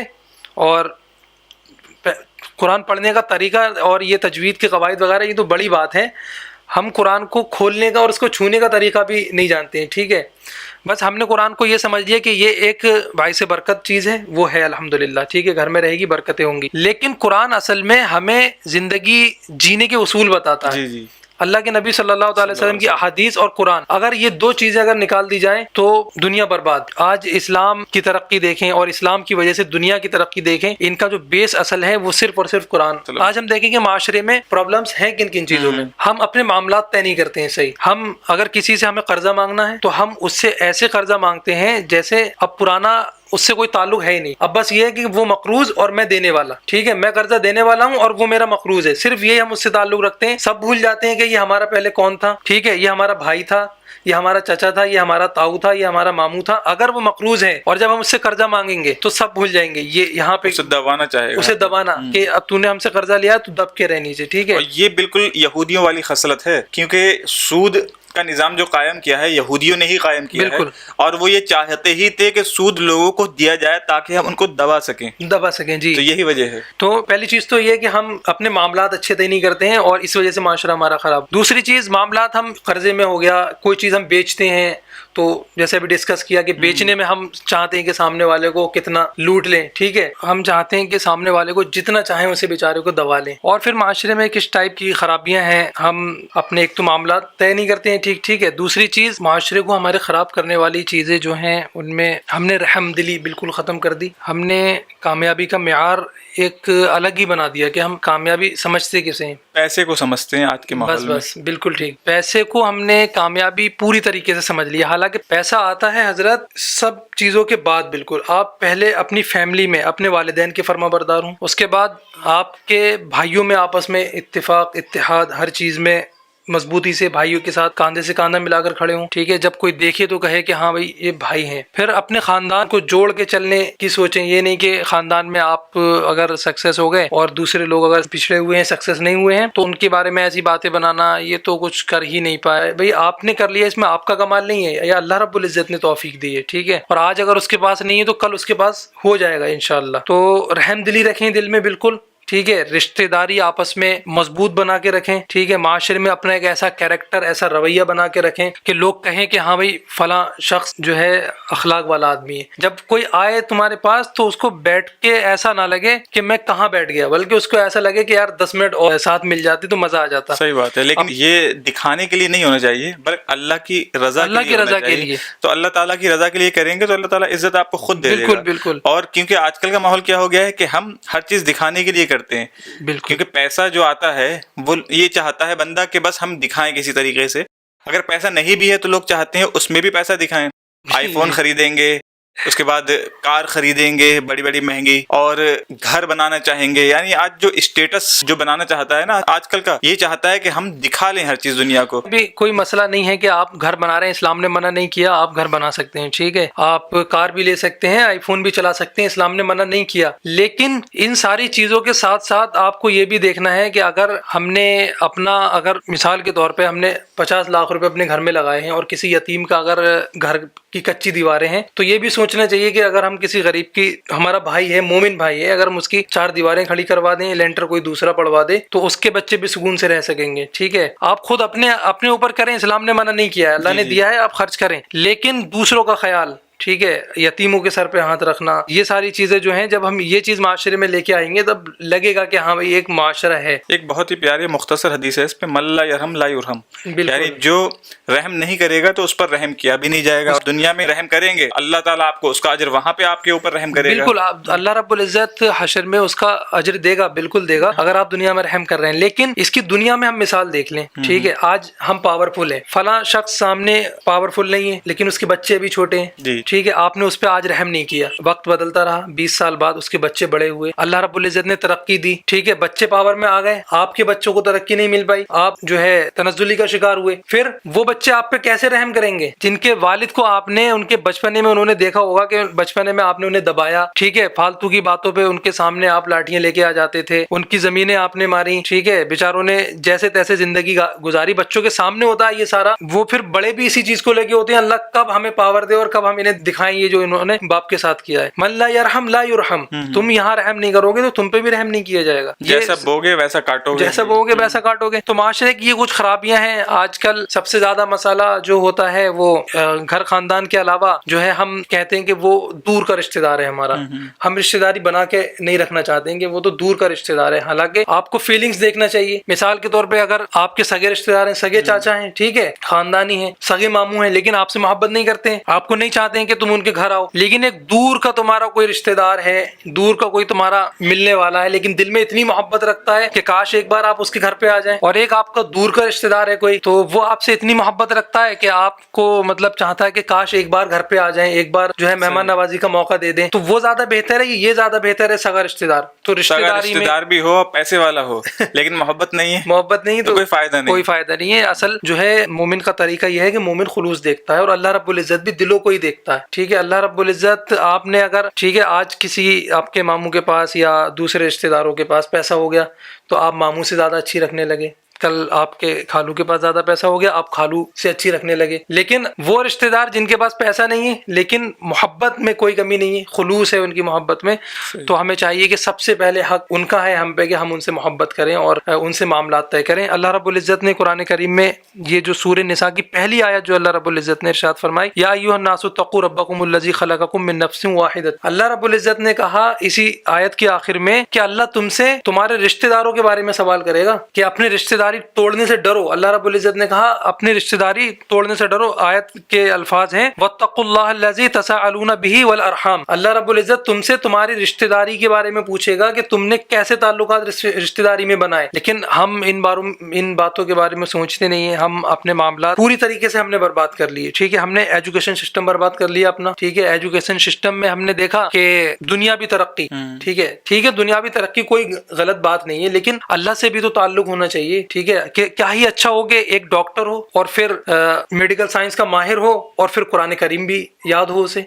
اور قرآن پڑھنے کا طریقہ اور یہ تجوید کے قواعد وغیرہ یہ تو بڑی بات ہے، ہم قرآن کو کھولنے کا اور اس کو چھونے کا طریقہ بھی نہیں جانتے ہیں، ٹھیک ہے. بس ہم نے قرآن کو یہ سمجھ لیا کہ یہ ایک باعث برکت چیز ہے، وہ ہے الحمدللہ، ٹھیک ہے، گھر میں رہے گی، برکتیں ہوں گی. لیکن قرآن اصل میں ہمیں زندگی جینے کے اصول بتاتا ہے. اللہ کے نبی صلی اللہ تعالی وسلم کی احادیث اور قرآن، اگر یہ دو چیزیں اگر نکال دی جائیں تو دنیا برباد. آج اسلام کی ترقی دیکھیں اور اسلام کی وجہ سے دنیا کی ترقی دیکھیں، ان کا جو بیس اصل ہے وہ صرف اور صرف قرآن. آج ہم دیکھیں کہ معاشرے میں پرابلمز ہیں کن کن چیزوں میں. ہم اپنے معاملات طے نہیں کرتے ہیں صحیح. ہم اگر کسی سے ہمیں قرضہ مانگنا ہے تو ہم اس سے ایسے قرضہ مانگتے ہیں جیسے اب پرانا اس سے کوئی تعلق ہے ہی نہیں. اب بس یہ ہے کہ وہ مقروض اور میں دینے والا، ٹھیک ہے، میں قرضہ دینے والا ہوں اور وہ میرا مقروض ہے، صرف یہ ہم اس سے تعلق رکھتے ہیں. سب بھول جاتے ہیں کہ یہ ہمارا پہلے کون تھا، ٹھیک ہے، یہ ہمارا بھائی تھا، یہ ہمارا چچا تھا، یہ ہمارا تاؤ تھا، یہ ہمارا ماموں تھا. اگر وہ مقروض ہے اور جب ہم اس سے قرضہ مانگیں گے تو سب بھول جائیں گے. یہ یہاں پہ اسے دبانا چاہے گا، اسے دبانا کہ اب تو نے ہم سے قرضہ لیا تو دب کے رہ نیچے، ٹھیک ہے. اور یہ بالکل یہودیوں والی خصلت ہے، کیونکہ سود کا نظام جو قائم کیا ہے یہودیوں نے ہی قائم کیا ہے، اور وہ یہ چاہتے ہی تھے کہ سود لوگوں کو دیا جائے تاکہ ہم ان کو دبا سکیں. جی، تو یہی وجہ ہے. تو پہلی چیز تو یہ کہ ہم اپنے معاملات اچھے طے نہیں کرتے ہیں اور اس وجہ سے معاشرہ ہمارا خراب. دوسری چیز، معاملات ہم قرضے میں ہو گیا، کوئی چیز ہم بیچتے ہیں تو جیسے ابھی ڈسکس کیا کہ بیچنے میں ہم چاہتے ہیں کہ سامنے والے کو کتنا لوٹ لیں، ٹھیک ہے، ہم چاہتے ہیں کہ سامنے والے کو جتنا چاہیں اسے بیچارے کو دبا لیں. اور پھر معاشرے میں کس ٹائپ کی خرابیاں ہیں، ہم اپنے ایک تو معاملات طے نہیں کرتے ہیں، ٹھیک ہے. دوسری چیز، معاشرے کو ہمارے خراب کرنے والی چیزیں جو ہیں ان میں ہم نے رحم دلی بالکل ختم کر دی. ہم نے کامیابی کا معیار ایک الگ ہی بنا دیا کہ ہم کامیابی سمجھتے کسے ہیں، پیسے کو سمجھتے ہیں آج کے ماحول میں. بس بالکل ٹھیک، پیسے کو ہم نے کامیابی پوری طریقے سے سمجھ لیا. حالانکہ پیسہ آتا ہے حضرت سب چیزوں کے بعد. بالکل آپ پہلے اپنی فیملی میں اپنے والدین کے فرما بردار ہوں، اس کے بعد آپ کے بھائیوں میں آپس میں اتفاق اتحاد ہر چیز میں مضبوطی سے بھائیوں کے ساتھ کاندھے سے کاندھا ملا کر کھڑے ہوں، ٹھیک ہے، جب کوئی دیکھے تو کہے کہ ہاں بھائی یہ بھائی ہیں. پھر اپنے خاندان کو جوڑ کے چلنے کی سوچیں، یہ نہیں کہ خاندان میں آپ اگر سکسیس ہو گئے اور دوسرے لوگ اگر پچھڑے ہوئے ہیں، سکسیس نہیں ہوئے ہیں، تو ان کے بارے میں ایسی باتیں بنانا، یہ تو کچھ کر ہی نہیں پائے. بھائی آپ نے کر لیا، اس میں آپ کا کمال نہیں ہے، یا اللہ رب العزت نے توفیق دی ہے، ٹھیک ہے. اور آج اگر اس کے پاس نہیں ہے تو کل اس کے پاس ہو جائے گا انشاءاللہ. تو رحم دلی رکھیں دل میں بالکل، ٹھیک ہے. رشتہ داری آپس میں مضبوط بنا کے رکھیں، ٹھیک ہے. معاشرے میں اپنا ایک ایسا کیریکٹر، ایسا رویہ بنا کے رکھیں کہ لوگ کہیں کہ ہاں بھائی فلاں شخص جو ہے اخلاق والا آدمی ہے. جب کوئی آئے تمہارے پاس تو اس کو بیٹھ کے ایسا نہ لگے کہ میں کہاں بیٹھ گیا، بلکہ اس کو ایسا لگے کہ یار 10 منٹ اور ساتھ مل جاتے تو مزہ آ جاتا. صحیح بات ہے، لیکن یہ دکھانے کے لیے نہیں ہونا چاہیے، بلکہ اللہ کی رضا کے لیے. تو اللہ تعالیٰ کی رضا کے لیے کریں گے تو اللہ تعالیٰ عزت آپ کو خود دے دے گا. بالکل. اور کیونکہ آج کل کا ماحول کیا ہو گیا ہے کہ ہم ہر چیز دکھانے کے لیے کرتے ہیں. بالکل. کیونکہ پیسہ جو آتا ہے وہ یہ چاہتا ہے بندہ کہ بس ہم دکھائیں کسی طریقے سے. اگر پیسہ نہیں بھی ہے تو لوگ چاہتے ہیں اس میں بھی پیسہ دکھائیں. آئی فون خریدیں گے، اس کے بعد کار خریدیں گے بڑی بڑی مہنگی، اور گھر بنانا چاہیں گے. یعنی آج جو اسٹیٹس جو بنانا چاہتا ہے نا آج کل کا، یہ چاہتا ہے کہ ہم دکھا لیں ہر چیز دنیا کو. بھی کوئی مسئلہ نہیں ہے کہ آپ گھر بنا رہے ہیں، اسلام نے منع نہیں کیا، آپ گھر بنا سکتے ہیں، ٹھیک ہے. آپ کار بھی لے سکتے ہیں، آئی فون بھی چلا سکتے ہیں، اسلام نے منع نہیں کیا. لیکن ان ساری چیزوں کے ساتھ ساتھ آپ کو یہ بھی دیکھنا ہے کہ اگر ہم نے اپنا، اگر مثال کے طور پہ ہم نے 50 لاکھ روپے اپنے گھر میں لگائے ہیں اور کسی یتیم کا اگر گھر کی کچی دیواریں ہیں، تو یہ بھی سوچنا چاہیے کہ اگر ہم کسی غریب کی، ہمارا بھائی ہے، مومن بھائی ہے، اگر ہم اس کی 4 دیواریں کھڑی کروا دیں، لینٹر کوئی دوسرا پڑوا دے، تو اس کے بچے بھی سکون سے رہ سکیں گے، ٹھیک ہے. آپ خود اپنے اوپر کریں، اسلام نے منع نہیں کیا ہے، اللہ نے دیا ہے آپ خرچ کریں، لیکن دوسروں کا خیال، ٹھیک ہے، یتیموں کے سر پہ ہاتھ رکھنا، یہ ساری چیزیں جو ہیں جب ہم یہ چیز معاشرے میں لے کے آئیں گے تب لگے گا کہ ہاں بھائی ایک معاشرہ ہے. ایک بہت ہی پیاری مختصر حدیث ہے اس پہ، من لا یرحم لا یرحم. یعنی جو رحم نہیں کرے گا تو اس پر رحم کیا بھی نہیں جائے گا. دنیا میں رحم کریں گے اللہ تعالیٰ آپ کو اس کا اجر وہاں پہ آپ کے اوپر رحم کرے گا. بالکل، اللہ رب العزت حشر میں اس کا اجر دے گا، بالکل دے گا، اگر آپ دنیا میں رحم کر رہے ہیں. لیکن اس کی دنیا میں ہم مثال دیکھ لیں، ٹھیک ہے. آج ہم پاورفل ہیں، فلاں شخص سامنے پاورفل نہیں ہے لیکن اس کے بچے بھی چھوٹے ہیں، ٹھیک ہے. آپ نے اس پہ آج رحم نہیں کیا، وقت بدلتا رہا، 20 سال بعد اس کے بچے بڑے ہوئے، اللہ رب العزت نے ترقی دی، ٹھیک ہے، بچے پاور میں آ گئے، آپ کے بچوں کو ترقی نہیں مل پائی، آپ جو ہے تنزلی کا شکار ہوئے. پھر وہ بچے آپ پہ کیسے رحم کریں گے جن کے والد کو آپ نے ان کے بچپنے میں، انہوں نے دیکھا ہوگا کہ بچپنے میں آپ نے انہیں دبایا، ٹھیک ہے، فالتو کی باتوں پہ ان کے سامنے آپ لاٹیاں لے کے آ جاتے تھے، ان کی زمینیں آپ نے ماری، ٹھیک ہے، بیچاروں نے جیسے تیسے زندگی گزاری، بچوں کے سامنے ہوتا ہے یہ سارا. وہ پھر بڑے بھی اسی چیز کو لے کے ہوتے ہیں، اللہ کب ہمیں پاور دے اور کب ہم انہیں دکھائیں یہ جو انہوں نے باپ کے ساتھ کیا ہے. من لا یرحم لا یرحم. تم یہاں رحم نہیں کرو گے تو تم پہ بھی رحم نہیں کیا جائے گا. جیسا بوگے ویسا کاٹو گے، جیسا بوگے ویسا کاٹو گے. تو معاشرے کی یہ کچھ خرابیاں ہیں. آج کل سب سے زیادہ مسئلہ جو ہوتا ہے وہ گھر خاندان کے علاوہ جو ہے ہم کہتے ہیں کہ وہ دور کا رشتہ دار ہے ہمارا، ہم رشتہ داری بنا کے نہیں رکھنا چاہتے ہیں کہ وہ تو دور کا رشتہ دار ہے. حالانکہ آپ کو فیلنگز دیکھنا چاہیے. مثال کے طور پہ اگر آپ کے سگے رشتہ دار ہیں، سگے چاچا ہیں، ٹھیک ہے، خاندانی ہیں، سگے ماموں ہیں، لیکن آپ سے محبت نہیں کرتے ہیں، آپ کو نہیں چاہتے ہیں کہ تم ان کے گھر آؤ، لیکن ایک دور کا تمہارا کوئی رشتہ دار ہے، دور کا کوئی تمہارا ملنے والا ہے، لیکن دل میں اتنی محبت رکھتا ہے کہ کاش ایک بار آپ اس کے گھر پہ آ جائیں. اور ایک آپ کا دور کا رشتہ دار ہے کوئی، تو وہ آپ سے اتنی محبت رکھتا ہے کہ آپ کو مطلب چاہتا ہے کہ کاش ایک بار گھر پہ آ جائیں، ایک بار جو ہے مہمان نوازی کا موقع دے دیں. تو وہ زیادہ بہتر ہے، یہ زیادہ بہتر ہے سگا رشتہ دار. تو رشتہ دار بھی ہو، پیسے والا ہو، لیکن محبت نہیں ہے، محبت نہیں تو کوئی فائدہ نہیں ہے. اصل جو ہے مومن کا طریقہ یہ ہے کہ مومن خلوص دیکھتا ہے، اور اللہ رب العزت بھی دلوں کو ہی دیکھتا ہے، ٹھیک ہے. اللہ رب العزت آپ نے اگر، ٹھیک ہے، آج کسی آپ کے ماموں کے پاس یا دوسرے رشتہ داروں کے پاس پیسہ ہو گیا تو آپ ماموں سے زیادہ اچھی رکھنے لگے. کل آپ کے خالو کے پاس زیادہ پیسہ ہو گیا، آپ خالو سے اچھی رکھنے لگے. لیکن وہ رشتہ دار جن کے پاس پیسہ نہیں ہے لیکن محبت میں کوئی کمی نہیں ہے، خلوص ہے ان کی محبت میں، تو ہمیں چاہیے کہ سب سے پہلے حق ان کا ہے ہم پہ کہ ہم ان سے محبت کریں اور ان سے معاملات طے کریں. اللہ رب العزت نے قرآن کریم میں یہ جو سورہ نساء کی پہلی آیت جو اللہ رب العزت نے ارشاد فرمائی، یا ایھا الناس اتقوا ربکم الذی خلقکم من نفس واحدۃ. اللہ رب العزت نے کہا اسی آیت کے آخر میں کہ اللہ تم سے تمہارے رشتہ داروں کے بارے میں سوال کرے گا کہ اپنے رشتہ داری توڑنے سے ڈرو. اللہ رب العزت نے کہا اپنی رشتہ داری توڑنے سے ڈرو. آیت کے الفاظ ہیں واتقوا اللہ الذی تساءلون بہ والارحام. اللہ رب العزت تم سے تمہاری رشتہ داری کے بارے میں پوچھے گا کہ تم نے کیسے تعلقات رشتہ داری میں بنائے. لیکن ہم ان باتوں کے بارے میں سوچتے نہیں ہیں. ہم اپنے معاملات پوری طریقے سے ہم نے برباد کر لیے، ٹھیک ہے. ہم نے ایجوکیشن سسٹم برباد کر لیا اپنا، ٹھیک ہے. ایجوکیشن سسٹم میں ہم نے دیکھا کہ دنیاوی ترقی، ٹھیک ہے، دنیاوی ترقی کوئی غلط بات نہیں ہے، لیکن اللہ سے بھی تو تعلق ہونا چاہیے، ٹھیک ٹھیک ہے, کہ کیا ہی اچھا ہو کہ ایک ڈاکٹر ہو اور پھر میڈیکل سائنس کا ماہر ہو اور پھر قرآن کریم بھی یاد ہو اسے.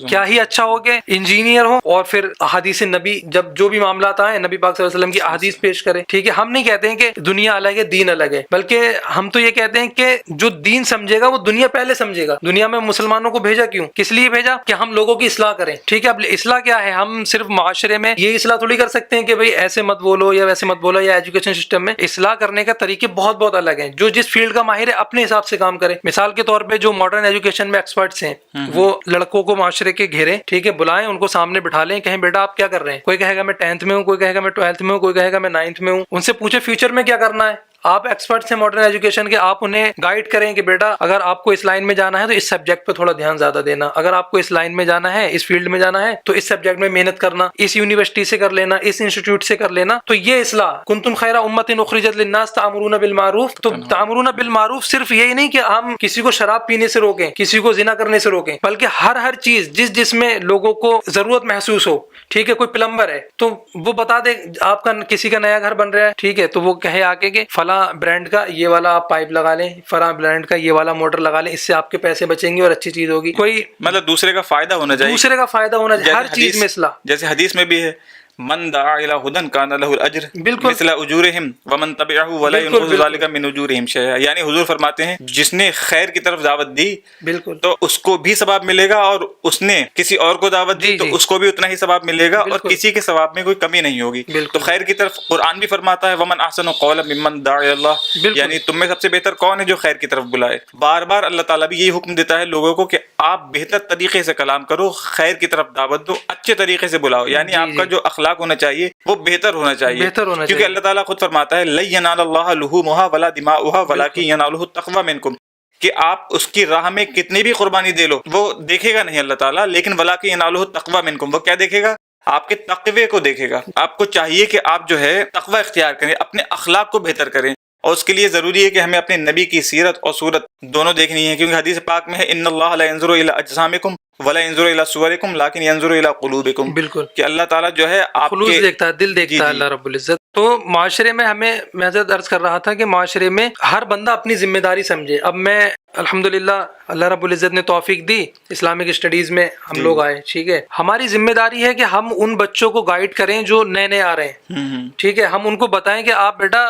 کیا ہی اچھا ہو کہ انجینئر ہو اور پھر احادیث نبی, جب جو بھی معاملات آئے نبی پاک صلی اللہ علیہ وسلم کی احادیث پیش کرے. ٹھیک ہے, ہم نہیں کہتے ہیں کہ دنیا الگ ہے دین الگ ہے, بلکہ ہم تو یہ کہتے ہیں کہ جو دین سمجھے گا وہ دنیا پہلے سمجھے گا. دنیا میں مسلمانوں کو بھیجا کیوں, کس لیے بھیجا, کہ ہم لوگوں کی اصلاح کریں. ٹھیک ہے, اب اصلاح کیا ہے, ہم صرف معاشرے میں یہ اصلاح تھوڑی کر سکتے ہیں کہ بھئی ایسے مت بولو یا ویسے مت بولو, یا ایجوکیشن سسٹم میں اصلاح کرنے کا طریقے بہت الگ ہیں. جو جس فیلڈ کا ماہر ہے اپنے حساب سے کام کرے. مثال کے طور پہ جو ماڈرن ایجوکیشن میں ایکسپرٹس ہیں وہ لڑکوں کو معاشرے کے گھیرے, ٹھیک ہے, بلائیں, ان کو سامنے بٹھا لیں, کہیں بیٹا آپ کیا کر رہے ہیں. کوئی کہے گا میں 10th میں ہوں, کوئی کہے گا میں 12th میں ہوں, کوئی کہے گا میں 9th میں ہوں. ان سے پوچھے فیوچر میں کیا کرنا ہے. آپ ایکسپرٹس ہیں ماڈرن ایجوکیشن کے, آپ انہیں گائیڈ کریں کہ بیٹا اگر آپ کو اس لائن میں جانا ہے تو اس سبجیکٹ پہ تھوڑا دھیان زیادہ دینا, اگر آپ کو اس لائن میں جانا ہے, اس فیلڈ میں جانا ہے تو اس سبجیکٹ میں محنت کرنا, اس یونیورسٹی سے کر لینا, اس انسٹیٹیوٹ سے کر لینا. تو یہ اصلاح, کنتم خیر امۃ اخرجت للناس تأمرون بالمعروف. تو تأمرون بالمعروف صرف یہی نہیں کہ ہم کسی کو شراب پینے سے روکیں, کسی کو زنا کرنے سے روکیں, بلکہ ہر چیز جس میں لوگوں کو ضرورت محسوس ہو. ٹھیک ہے, کوئی پلمبر ہے تو وہ بتا دے آپ کا کسی کا نیا گھر بن رہا ہے, ٹھیک ہے, تو وہ کہے آ کے کہ فلاں برانڈ کا یہ والا آپ پائپ لگا لیں, فلاں برانڈ کا یہ والا موٹر لگا لیں, اس سے آپ کے پیسے بچیں گے اور اچھی چیز ہوگی. کوئی مطلب دوسرے کا فائدہ ہونا چاہیے, دوسرے کا فائدہ ہونا چاہیے ہر چیز میں اصلاح. جیسے حدیث میں بھی ہے من دعا الى هدى كان له الاجر مثل اجورهم ومن تبعه ولا ينقص ذلك من اجورهم شيئا. یعنی حضور فرماتے ہیں جس نے خیر کی طرف دعوت دی بالکل تو اس کو بھی ثواب ملے گا, اور اس نے کسی اور کو دعوت دی تو اس کو بھی اتنا ہی ثواب ملے گا, اور کسی کے ثواب میں کوئی کمی نہیں ہوگی. تو خیر کی طرف قرآن بھی فرماتا ہے ومن احسن قولا ممن دعا الى الله, یعنی تم میں سب سے بہتر کون ہے جو خیر کی طرف بلائے. بار بار اللہ تعالیٰ بھی یہی حکم دیتا ہے لوگوں کو کہ آپ بہتر طریقے سے کلام کرو, خیر کی طرف دعوت دو, اچھے طریقے سے بلاؤ. یعنی آپ کا جو اخلاق ہونا چاہیے وہ بہتر ہونا چاہیے, کیونکہ اللہ تعالیٰ خود فرماتا ہے لن ینال اللہ لحومها ولا دماؤها ولکن ینالہ التقوی منکم, کہ آپ اس کی راہ میں کتنی بھی قربانی دے لو وہ دیکھے گا نہیں اللہ تعالیٰ, لیکن ولکن ینالہ التقوی منکم, وہ کیا دیکھے گا, آپ کے تقوی کو دیکھے گا. آپ کو چاہیے کہ آپ جو ہے تقوی اختیار کریں, اپنے اخلاق کو بہتر کریں, اور اس کے لیے ضروری ہے کہ ہمیں اپنے نبی کی سیرت اور صورت دونوں دیکھنی ہے, کیونکہ حدیث پاک میں ہے ان اللہ لا ينظر الى اجسامکم ولا ينظر الى صورکم لیکن ينظر الى قلوبکم. بالکل, کہ اللہ تعالیٰ جو ہے آپ خلوص دیکھتا ہے, دل دیکھتا ہے اللہ رب العزت. تو معاشرے میں ہمیں, میں حضرت عرض کر رہا تھا کہ معاشرے میں ہر بندہ اپنی ذمہ داری سمجھے. اب میں الحمدللہ اللہ رب العزت نے توفیق دی, اسلامک اسٹڈیز میں ہم لوگ آئے, ٹھیک ہے, ہماری ذمہ داری ہے کہ ہم ان بچوں کو گائیڈ کریں جو نئے آ رہے ہیں. ٹھیک ہے, ہم ان کو بتائیں کہ آپ بیٹا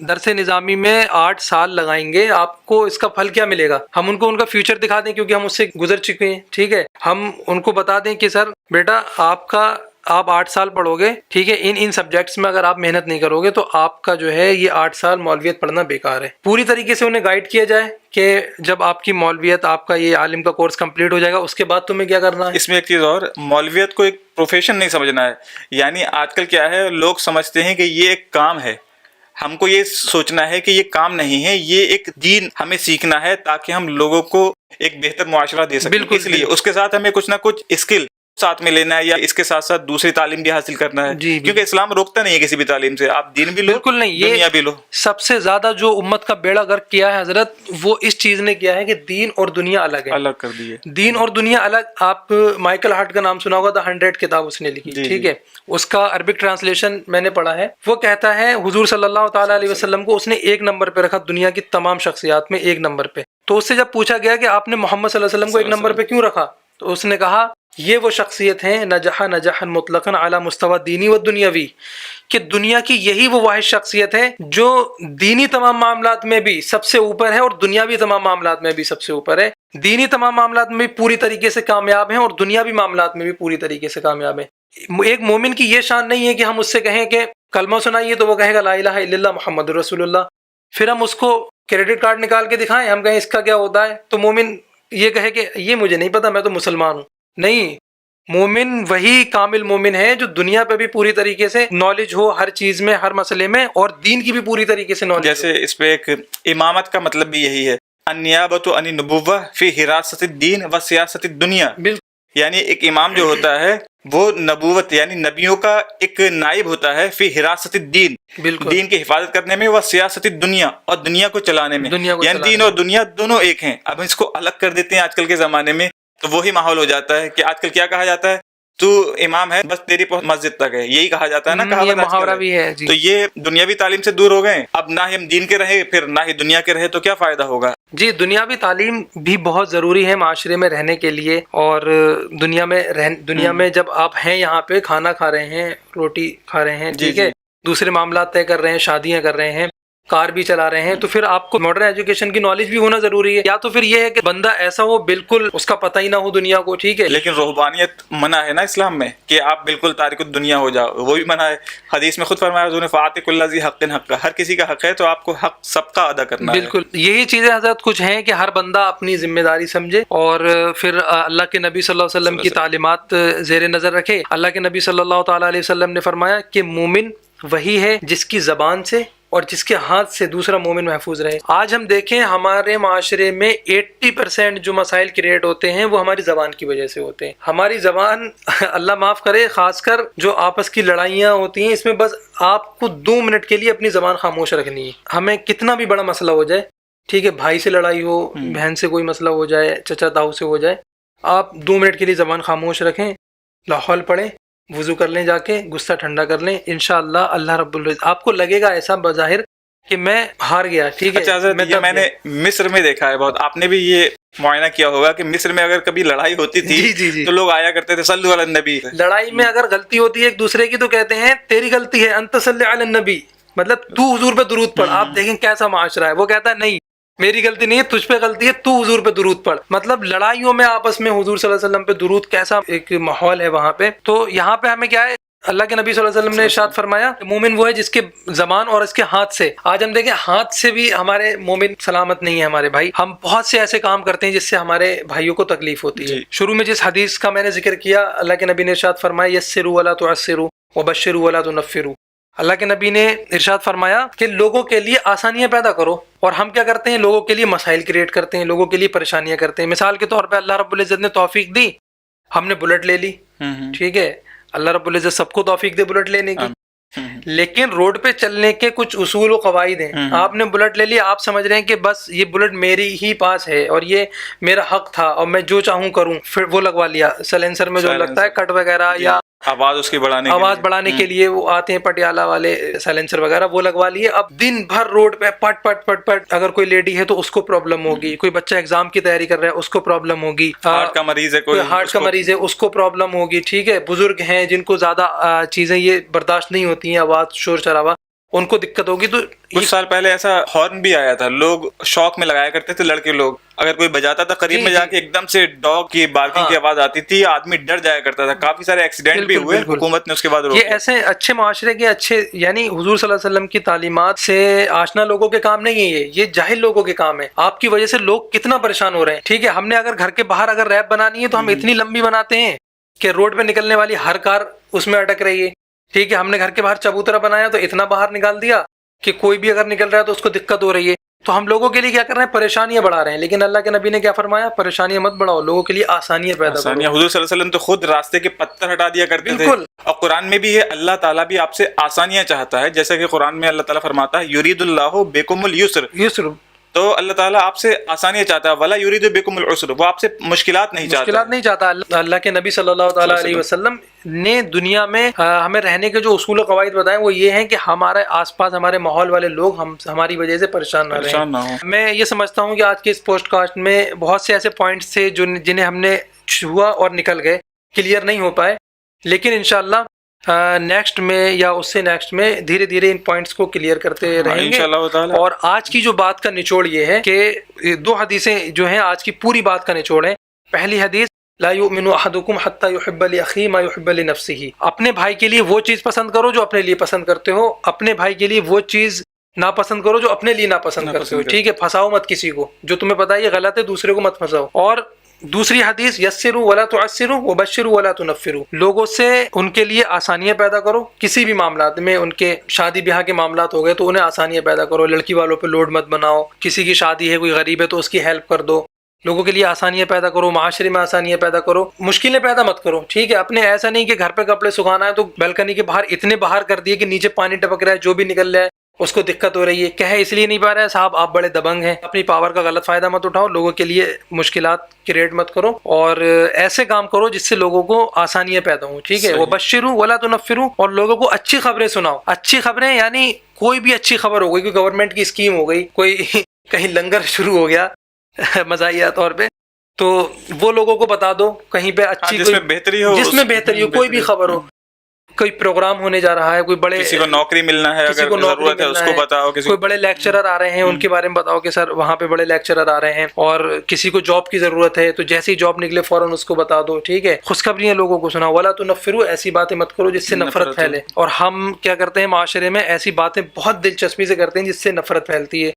درس نظامی میں 8 سال لگائیں گے, آپ کو اس کا پھل کیا ملے گا. ہم ان کو ان کا فیوچر دکھا دیں کیونکہ ہم اس سے گزر چکے ہیں. ٹھیک ہے, ہم ان کو بتا دیں کہ سر بیٹا آپ 8 سال پڑھو گے, ٹھیک ہے, ان سبجیکٹس میں اگر آپ محنت نہیں کرو گے تو آپ کا جو ہے یہ 8 سال مولویت پڑھنا بیکار ہے. پوری طریقے سے انہیں گائیڈ کیا جائے کہ جب آپ کی مولویت, آپ کا یہ عالم کا کورس کمپلیٹ ہو جائے گا, اس کے بعد تمہیں کیا کرنا ہے. اس میں ایک چیز اور, مولویت کو ایک پروفیشن نہیں سمجھنا ہے. یعنی آج کل کیا ہے, لوگ سمجھتے ہیں کہ یہ ایک کام ہے, ہم کو یہ سوچنا ہے کہ یہ کام نہیں ہے, یہ ایک دین ہمیں سیکھنا ہے تاکہ ہم لوگوں کو ایک بہتر معاشرہ دے سکیں. اس لیے اس کے ساتھ ہمیں کچھ نہ کچھ اسکل ساتھ میں لینا ہے, یا اس کے ساتھ ساتھ دوسری تعلیم بھی حاصل کرنا ہے. کیونکہ اسلام روکتا نہیں ہے کسی بھی تعلیم سے, آپ دین بھی لو, بالکل نہیں, دنیا بھی لو. سب سے زیادہ جو امت کا بیڑا غرق کیا ہے حضرت, وہ اس چیز نے کیا ہے کہ دین اور دنیا الگ ہے, الگ کر دی ہے. دین اور دنیا الگ. آپ مائیکل ہارٹ کا نام سنا ہوگا, دا 100 کتاب اس نے لکھی, ٹھیک ہے, اس کا عربک ٹرانسلیشن میں نے پڑھا ہے. وہ کہتا ہے حضور صلی اللہ تعالیٰ علیہ وسلم کو اس نے 1 نمبر پہ رکھا دنیا کی تمام شخصیات میں, 1 نمبر پہ. تو اس سے جب پوچھا گیا کہ آپ نے محمد صلی اللہ علیہ وسلم کو 1 نمبر پہ کیوں رکھا, تو اس نے کہا یہ وہ شخصیت ہیں نجحا مطلقاً اعلیٰ مستوی دینی و دنیاوی, کہ دنیا کی یہی وہ واحد شخصیت ہے جو دینی تمام معاملات میں بھی سب سے اوپر ہے اور دنیاوی تمام معاملات میں بھی سب سے اوپر ہے. دینی تمام معاملات میں بھی پوری طریقے سے کامیاب ہیں اور دنیاوی معاملات میں بھی پوری طریقے سے کامیاب ہیں. ایک مومن کی یہ شان نہیں ہے کہ ہم اس سے کہیں کہ کلمہ سنائیے تو وہ کہے گا لا الہ الا اللہ محمد رسول اللہ, پھر ہم اس کو کریڈٹ کارڈ نکال کے دکھائیں, ہم کہیں اس کا کیا ہوتا ہے, تو مومن یہ کہے کہ یہ مجھے نہیں پتا, میں تو مسلمان ہوں. نہیں, مومن وہی کامل مومن ہے جو دنیا پہ بھی پوری طریقے سے نالج ہو, ہر چیز میں, ہر مسئلے میں, اور دین کی بھی پوری طریقے سے نالج. جیسے اس پہ ایک امامت کا مطلب بھی یہی ہے, النیابۃ عن النبوۃ فی حراست الدین و سیاست الدنیا. یعنی ایک امام جو ہوتا ہے وہ نبوت یعنی نبیوں کا ایک نائب ہوتا ہے, فی حراست الدین, دین کی حفاظت کرنے میں, وہ سیاست الدنیا, اور دنیا کو چلانے میں. یعنی دین اور دنیا دونوں ایک ہیں. اب اس کو الگ کر دیتے ہیں آج کل کے زمانے میں, تو وہی ماحول ہو جاتا ہے کہ آج کل کیا کہا جاتا ہے, تو امام ہے بس تیری پہنچ مسجد تک ہے، یہی کہا جاتا ہے نا، یہ کہاوت آج کل محاورہ ہے۔ بھی ہے جی۔ تو یہ دنیاوی تعلیم سے دور ہو گئے، اب نہ ہی ہم دین کے رہے پھر نہ ہی دنیا کے رہے، تو کیا فائدہ ہوگا؟ جی، دنیاوی تعلیم بھی بہت ضروری ہے معاشرے میں رہنے کے لیے، اور دنیا میں جب آپ ہیں یہاں پہ کھانا کھا رہے ہیں، روٹی کھا رہے ہیں، ٹھیک ہے، دوسرے معاملات طے کر رہے ہیں، شادیاں کر رہے ہیں، کار بھی چلا رہے ہیں، تو پھر آپ کو ماڈرن ایجوکیشن کی نالج بھی ہونا ضروری ہے، یا تو پھر یہ ہے کہ بندہ ایسا ہو بالکل اس کا پتہ ہی نہ ہو دنیا کو، ٹھیک ہے۔ لیکن رہبانیت منع ہے نا اسلام میں، کہ آپ بالکل تارک الدنیا ہو جاؤ، وہ بھی منع ہے۔ حدیث میں خود فرمایا حضور نے فَآتِ كُلَّ ذِي حَقٍّ حَقَّهُ، ہر کسی کا حق ہے تو آپ کو حق سب کا ادا کرنا ہے۔ بالکل یہی چیزیں حضرت کچھ ہیں کہ ہر بندہ اپنی ذمہ داری سمجھے، اور پھر اللہ کے نبی صلی اللہ علیہ وسلم کی تعلیمات زیر نظر رکھے۔ اللہ کے نبی صلی اللہ تعالیٰ علیہ وسلم نے فرمایا کہ مومن وہی ہے جس کی زبان سے اور جس کے ہاتھ سے دوسرا مومن محفوظ رہے۔ آج ہم دیکھیں ہمارے معاشرے میں 80% جو مسائل کریٹ ہوتے ہیں وہ ہماری زبان کی وجہ سے ہوتے ہیں۔ ہماری زبان اللہ معاف کرے، خاص کر جو آپس کی لڑائیاں ہوتی ہیں، اس میں بس آپ کو 2 منٹ کے لیے اپنی زبان خاموش رکھنی ہے۔ ہمیں کتنا بھی بڑا مسئلہ ہو جائے، ٹھیک ہے، بھائی سے لڑائی ہو، بہن سے کوئی مسئلہ ہو جائے، چچا تاؤ سے ہو جائے، آپ 2 منٹ کے لیے زبان خاموش رکھیں، لاحول پڑھیں، وضو کر لیں، جا کے غصہ ٹھنڈا کر لیں، انشاءاللہ اللہ رب العزت آپ کو لگے گا ایسا بظاہر کہ میں ہار گیا، ٹھیک ہے۔ اچھا حضرت، یہ میں نے مصر میں دیکھا ہے بہت، آپ نے بھی یہ معائنہ کیا ہوگا کہ مصر میں اگر کبھی لڑائی ہوتی تھی تو لوگ آیا کرتے تھے صلو علی النبی۔ لڑائی میں اگر غلطی ہوتی ہے ایک دوسرے کی تو کہتے ہیں تیری غلطی ہے، انت صلی علی النبی، مطلب تو حضور پہ درود پڑھ۔ آپ دیکھیں کیسا معاشرہ ہے، وہ کہتا ہے نہیں میری غلطی نہیں ہے، تجھ پہ غلطی ہے، تو حضور پہ درود پڑھ۔ مطلب لڑائیوں میں آپس میں حضور صلی اللہ علیہ وسلم پہ درود، کیسا ایک ماحول ہے وہاں پہ۔ تو یہاں پہ ہمیں کیا ہے، اللہ کے نبی صلی اللہ علیہ وسلم نے ارشاد فرمایا کہ مومن وہ ہے جس کے زبان اور اس کے ہاتھ سے، آج ہم دیکھیں ہاتھ سے بھی ہمارے مومن سلامت نہیں ہے ہمارے بھائی، ہم بہت سے ایسے کام کرتے ہیں جس سے ہمارے بھائیوں کو تکلیف ہوتی ہے۔ شروع میں جس حدیث کا میں نے ذکر کیا، اللہ کے نبی نے ارشاد فرمایا یسروا ولا تعسروا وبشروا ولا تنفروا۔ اللہ کے نبی نے ارشاد فرمایا کہ لوگوں کے لیے آسانیاں پیدا کرو، اور ہم کیا کرتے ہیں، لوگوں کے لیے مسائل کریٹ کرتے ہیں، لوگوں کے لیے پریشانیاں کرتے ہیں۔ مثال کے طور پہ اللہ رب العزت نے توفیق دی، ہم نے بلٹ لے لی، ٹھیک ہے، اللہ رب العزت سب کو توفیق دے بلٹ لینے کی، لیکن روڈ پہ چلنے کے کچھ اصول و قواعد ہیں۔ آپ نے بلٹ لے لیا، آپ سمجھ رہے ہیں کہ بس یہ بلٹ میری ہی پاس ہے اور یہ میرا حق تھا اور میں جو چاہوں کروں، پھر وہ لگوا لیا سیلنسر میں جو لگتا ہے کٹ وغیرہ، یا آواز اس کی بڑھانے کے لیے وہ آتے ہیں پٹیالہ والے سیلنسر وغیرہ، وہ لگوا لیے۔ اب دن بھر روڈ پہ پٹ پٹ پٹ پٹ، اگر کوئی لیڈی ہے تو اس کو پرابلم ہوگی، کوئی بچہ ایگزام کی تیاری کر رہا ہے اس کو پرابلم ہوگی، ہارٹ کا مریض ہے، کوئی ہارٹ کا مریض ہے اس کو پرابلم ہوگی، ٹھیک ہے، بزرگ ہیں جن کو زیادہ چیزیں یہ برداشت نہیں ہوتی ہیں، آواز شور شرابہ، ان کو دقت ہوگی۔ تو کچھ سال پہلے ایسا ہارن بھی آیا تھا، لوگ شوق میں لگایا کرتے تھے، لڑکے لوگ اگر کوئی بجاتا تھا قریب میں جا کے ایک دم سے ڈاگ کی بارکنگ کی آواز آتی تھی، آدمی ڈر جایا کرتا تھا، کافی سارے ایکسیڈنٹ بھی ہوئے، حکومت نے اس کے بعد روکا۔ یہ ایسے اچھے معاشرے کے اچھے، یعنی حضور صلی اللہ علیہ وسلم کی تعلیمات سے آشنا لوگوں کے کام نہیں ہے یہ جاہل لوگوں کے کام ہے۔ آپ کی وجہ سے لوگ کتنا پریشان ہو رہے ہیں، ٹھیک ہے، ہم نے اگر گھر کے باہر اگر ریپ بنانی ہے تو ہم اتنی لمبی بناتے ہیں کہ روڈ پہ نکلنے والی ہر کار اس میں اٹک رہی ہے، ٹھیک ہے، ہم نے گھر کے باہر چبوترا بنایا تو اتنا باہر نکال دیا کہ کوئی بھی اگر نکل رہا ہے تو اس کو دقت ہو رہی ہے۔ تو ہم لوگوں کے لیے کیا کر رہے ہیں، پریشانیاں بڑھا رہے ہیں، لیکن اللہ کے نبی نے کیا فرمایا، پریشانیاں مت بڑھاؤ، لوگوں کے لیے آسانیاں پیدا کرو۔ حضور صلی اللہ علیہ وسلم تو خود راستے کے پتھر ہٹا دیا کرتے تھے، اور قرآن میں بھی ہے اللہ تعالیٰ بھی آپ سے آسانیاں چاہتا ہے، جیسا کہ قرآن میں اللہ تعالیٰ فرماتا ہے یرید اللہ بکم اليسر، تو اللہ تعالیٰ آپ سے آسانیاں چاہتا ہے، ولا یرید بکم العسر، وہ آپ سے مشکلات نہیں چاہتا۔ اللہ کے نبی صلی اللہ تعالیٰ علیہ وسلم نے دنیا میں ہمیں رہنے کے جو اصول و قواعد بتائے وہ یہ ہیں کہ ہمارے آس پاس ہمارے ماحول والے لوگ ہماری وجہ سے پریشان نہ رہیں۔ میں یہ سمجھتا ہوں کہ آج کے اس پوسٹ کاسٹ میں بہت سے ایسے پوائنٹس تھے جنہیں ہم نے چھوا اور نکل گئے، کلیئر نہیں ہو پائے، لیکن انشاءاللہ نیکسٹ میں یا اس سے نیکسٹ میں دھیرے دھیرے ان پوائنٹس کو کلیئر کرتے رہیں گے۔ اور آج کی جو بات کا نچوڑ یہ ہے کہ 2 حدیثیں جو ہیں آج کی پوری بات کا نچوڑ ہے۔ پہلی حدیث لا یؤمن احدکم حتی یحب لاخیہ ما یحب لنفسہ، اپنے بھائی کے لیے وہ چیز پسند کرو جو اپنے لیے پسند کرتے ہو، اپنے بھائی کے لیے وہ چیز ناپسند کرو جو اپنے لیے ناپسند کرتے ہو، ٹھیک ہے، پھنساؤ مت کسی کو، جو تمہیں پتہ ہے یہ غلط ہے دوسرے کو مت پھنساؤ۔ اور دوسری حدیث یسروا ولا تعسروا وبشروا ولا تنفروا، لوگوں سے ان کے لیے آسانیاں پیدا کرو، کسی بھی معاملات میں، ان کے شادی بیاہ کے معاملات ہو گئے تو انہیں آسانیاں پیدا کرو، لڑکی والوں پہ لوڈ مت بناؤ، کسی کی شادی ہے کوئی غریب ہے تو اس کی ہیلپ کر دو، لوگوں کے لیے آسانیاں پیدا کرو، معاشرے میں آسانیاں پیدا کرو، مشکلیں پیدا مت کرو، ٹھیک ہے، اپنے ایسا نہیں کہ گھر پہ کپڑے سکھانا ہے تو بیلکنی کے باہر اتنے باہر کر دیے کہ نیچے پانی ٹپک رہا ہے جو بھی نکل رہا ہے اس کو دقت ہو رہی ہے، کہہ اس لیے نہیں پا رہا ہے صاحب آپ بڑے دبنگ ہیں، اپنی پاور کا غلط فائدہ مت اٹھاؤ، لوگوں کے لیے مشکلات کریٹ مت کرو، اور ایسے کام کرو جس سے لوگوں کو آسانیاں پیدا ہوں، ٹھیک ہے، وہ بشروا ولا تنفروا، اور لوگوں کو اچھی خبریں سناؤ، اچھی خبریں یعنی کوئی بھی اچھی خبر ہو گئی، کوئی گورنمنٹ کی اسکیم ہو گئی، کوئی کہیں لنگر شروع ہو گیا مزاحیہ طور پہ، تو وہ لوگوں کو بتا دو، کہیں پہ اچھی جس میں بہتری ہو، جس میں بہتری ہو، کوئی بھی خبر ہو، کوئی پروگرام ہونے جا رہا ہے، کوئی بڑے کسی کو نوکری ملنا ہے، کسی اگر کو نوکری ضرورت ہے اس کو بتاؤ، کوئی بڑے لیکچرر آ رہے ہیں ان کے بارے میں بتاؤ کہ سر وہاں پہ بڑے لیکچرر آ رہے ہیں، اور کسی کو جاب کی ضرورت ہے تو جیسے ہی جاب نکلے فوراً اس کو بتا دو، ٹھیک ہے، خوشخبریاں لوگوں کو سناؤ، ولا تنفروا، ایسی باتیں مت کرو جس سے نفرت پھیلے، اور ہم کیا کرتے ہیں معاشرے میں ایسی باتیں بہت دلچسپی سے کرتے ہیں جس سے نفرت پھیلتی ہے۔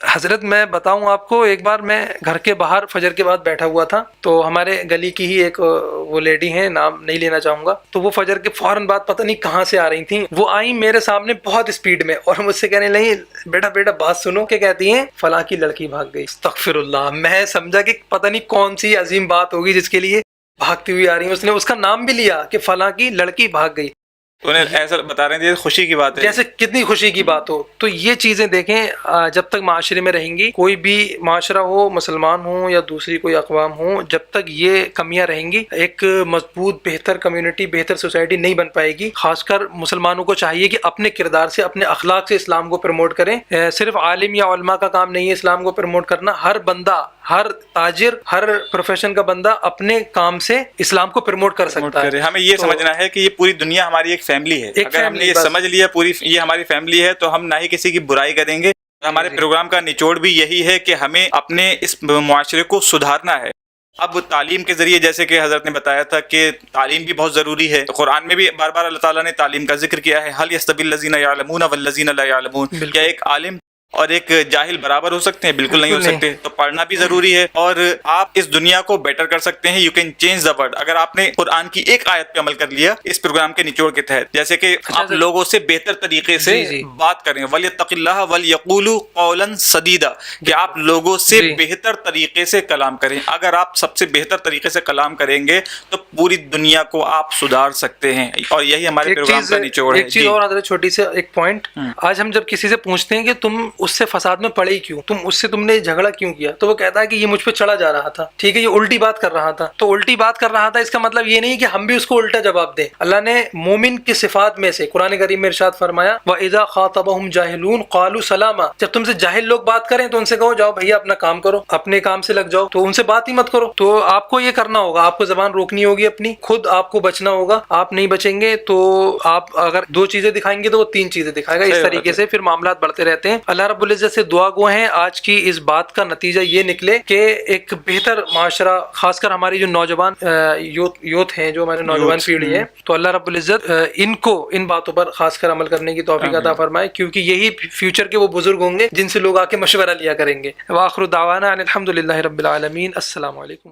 حضرت میں بتاؤں آپ کو، ایک بار میں گھر کے باہر فجر کے بعد بیٹھا ہوا تھا، تو ہمارے گلی کی ہی ایک وہ لیڈی ہیں، نام نہیں لینا چاہوں گا، تو وہ فجر کے فوراً بعد پتہ نہیں کہاں سے آ رہی تھیں، وہ آئیں میرے سامنے بہت اسپیڈ میں، اور مجھ سے کہنے لگی بیٹا بات سنو، کہ کہتی ہیں فلاں کی لڑکی بھاگ گئی۔ استغفر اللہ، میں سمجھا کہ پتہ نہیں کون سی عظیم بات ہوگی جس کے لیے بھاگتی ہوئی آ رہی ہیں، اس نے اس کا نام بھی لیا کہ فلاں کی لڑکی بھاگ گئی، انہیں ایسا بتا رہے ہیں خوشی کی بات ہے، جیسے کتنی خوشی کی بات ہو۔ تو یہ چیزیں دیکھیں، جب تک معاشرے میں رہیں گی، کوئی بھی معاشرہ ہو، مسلمان ہوں یا دوسری کوئی اقوام ہوں، جب تک یہ کمیاں رہیں گی، ایک مضبوط بہتر کمیونٹی، بہتر سوسائٹی نہیں بن پائے گی۔ خاص کر مسلمانوں کو چاہیے کہ اپنے کردار سے، اپنے اخلاق سے اسلام کو پروموٹ کریں۔ صرف عالم یا علماء کا کام نہیں ہے اسلام کو پروموٹ کرنا، ہر بندہ، ہر تاجر، ہر پروفیشن کا بندہ اپنے کام سے اسلام کو پروموٹ کر سکتا ہے۔ ہمیں یہ سمجھنا ہے کہ یہ پوری دنیا ہماری ایک فیملی ہے، اگر ہم نے یہ سمجھ لیا پوری یہ ہماری فیملی ہے، تو ہم نہ ہی کسی کی برائی کریں گے۔ ہمارے پروگرام کا نچوڑ بھی یہی ہے کہ ہمیں اپنے اس معاشرے کو سدھارنا ہے۔ اب تعلیم کے ذریعے، جیسے کہ حضرت نے بتایا تھا کہ تعلیم بھی بہت ضروری ہے، قرآن میں بھی بار بار اللہ تعالیٰ نے تعلیم کا ذکر کیا ہے، هل يستوي الذين يعلمون والذين لا يعلمون، کیا ایک عالم اور ایک جاہل برابر ہو سکتے ہیں؟ بالکل نہیں ہو سکتے۔ تو پڑھنا بھی ضروری ہے، اور آپ اس دنیا کو بیٹر کر سکتے ہیں۔ You can change the world, اگر آپ نے قرآن کی ایک آیت پہ عمل کر لیا اس پروگرام کے نچوڑ کے تحت، جیسے کہ آپ لوگوں سے بہتر طریقے سے بات کریں، وَلْيَتَّقِ اللَّهَ وَلْيَقُولُوا قَوْلًا سَدِيدًا، کہ آپ لوگوں سے بہتر طریقے سے کلام کریں۔ اگر آپ سب سے بہتر طریقے سے کلام کریں گے تو پوری دنیا کو آپ سدھار سکتے ہیں، اور یہی ہمارے پروگرام کا نچوڑ ہے۔ ایک چیز اور حضرت، چھوٹی سے ایک پوائنٹ، آج ہم جب کسی سے پوچھتے ہیں کہ تم اس سے فساد میں پڑے ہی کیوں، تم نے جھگڑا کیوں کیا، تو وہ کہتا ہے کہ یہ مجھ پہ چڑھا جا رہا تھا، ٹھیک ہے، یہ الٹی بات کر رہا تھا۔ تو الٹی بات کر رہا تھا اس کا مطلب یہ نہیں کہ ہم بھی اس کو الٹا جواب دیں۔ اللہ نے مومن کی صفات میں سے قرآن کریم میں ارشاد فرمایا وَإِذَا خَاطَبَهُمْ جَاهِلُونَ قَالُوا سَلَامًا، جب تم سے جاہل لوگ بات کریں تو ان سے کہو جاؤ بھیا اپنا کام کرو، اپنے کام سے لگ جاؤ، تو ان سے بات ہی مت کرو۔ تو آپ کو یہ کرنا ہوگا، آپ کو زبان روکنی ہوگی اپنی، خود آپ کو بچنا ہوگا۔ آپ نہیں بچیں گے تو آپ اگر 2 چیزیں دکھائیں گے تو وہ 3 چیزیں دکھائے گا، اس طریقے سے پھر معاملات بڑھتے رہتے ہیں۔ اللہ رب العزت سے دعا گو ہیں آج کی اس بات کا نتیجہ یہ نکلے کہ ایک بہتر معاشرہ، خاص کر ہماری جو نوجوان یوتھ ہیں، جو ہمارے نوجوان پیڑھی ہے، تو اللہ رب العزت ان کو ان باتوں پر خاص کر عمل کرنے کی توفیق عطا فرمائے، کیونکہ یہی فیوچر کے وہ بزرگ ہوں گے جن سے لوگ آ کے مشورہ لیا کریں گے۔ وآخر دعوانا ان الحمد للہ رب العالمین۔ السلام علیکم۔